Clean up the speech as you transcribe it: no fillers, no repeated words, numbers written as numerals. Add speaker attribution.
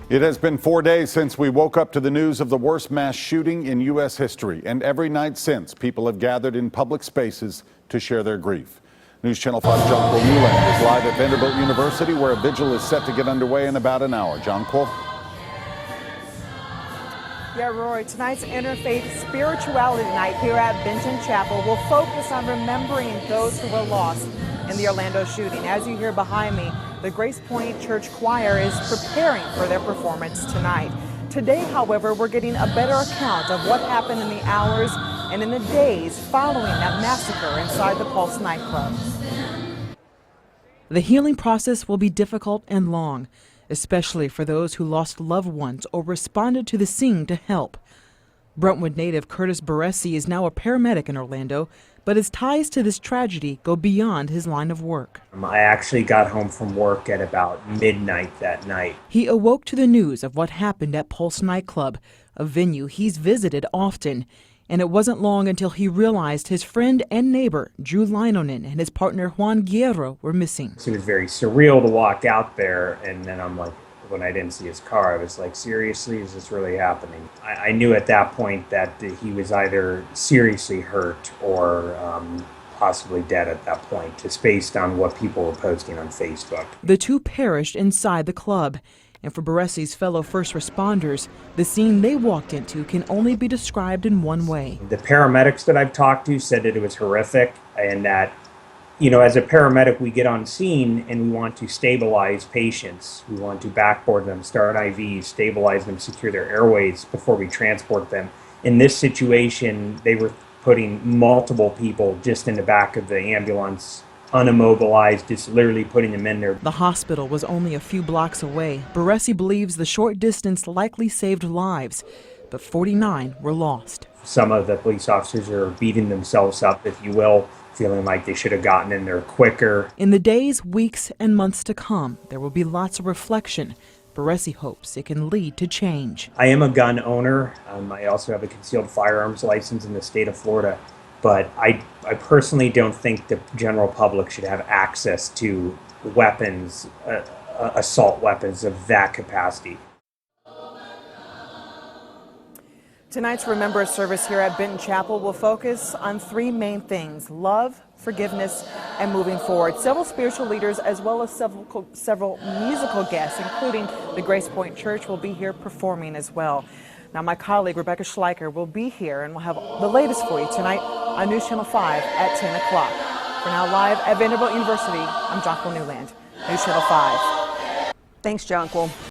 Speaker 1: It has been 4 days since we woke up to the news of the worst mass shooting in U.S. history, and every night since, people have gathered in public spaces to share their grief. News Channel 5's Jonquil Newland is live at Vanderbilt University, where a vigil is set to get underway in about an hour. Jonquil?
Speaker 2: Yeah, Roy, tonight's Interfaith Spirituality Night here at Benton Chapel will focus on remembering those who were lost in the Orlando shooting. As you hear behind me, the Grace Point Church Choir is preparing for their performance tonight. Today, however, we're getting a better account of what happened in the hours and in the days following that massacre inside the Pulse nightclub.
Speaker 3: The healing process will be difficult and long, especially for those who lost loved ones or responded to the scene to help. Brentwood native Curtis Barresi is now a paramedic in Orlando, but his ties to this tragedy go beyond his line of work.
Speaker 4: I actually got home from work at about midnight that night.
Speaker 3: He awoke to the news of what happened at Pulse nightclub, a venue he's visited often. And it wasn't long until he realized his friend and neighbor, Drew Linonen, and his partner Juan Guerrero were missing.
Speaker 4: It was very surreal to walk out there, and then I'm like, when I didn't see his car, I was like, seriously, is this really happening? I knew at that point that he was either seriously hurt or possibly dead at that point, just based on what people were posting on Facebook.
Speaker 3: The two perished inside the club. And for Barresi's fellow first responders, the scene they walked into can only be described in one way.
Speaker 4: The paramedics that I've talked to said that it was horrific, and that, you know, as a paramedic, we get on scene and we want to stabilize patients. We want to backboard them, start IVs, stabilize them, secure their airways before we transport them. In this situation, they were putting multiple people just in the back of the ambulance, unimmobilized, just literally putting them in there.
Speaker 3: The hospital was only a few blocks away. Barresi believes the short distance likely saved lives, but 49 were lost.
Speaker 4: Some of the police officers are beating themselves up, if you will, feeling like they should have gotten in there quicker.
Speaker 3: In the days, weeks, and months to come, there will be lots of reflection. Barresi hopes it can lead to change.
Speaker 4: I am a gun owner. I also have a concealed firearms license in the state of Florida. But I personally don't think the general public should have access to weapons, assault weapons of that capacity.
Speaker 2: Tonight's Remember service here at Benton Chapel will focus on three main things: love, forgiveness, and moving forward. Several spiritual leaders as well as several musical guests, including the Grace Point Church, will be here performing as well. Now, my colleague Rebecca Schleicher will be here and we'll have the latest for you tonight on News Channel 5 at 10 o'clock. For now, live at Vanderbilt University, I'm Jonquil Newland, News Channel 5. Thanks, Jonquil.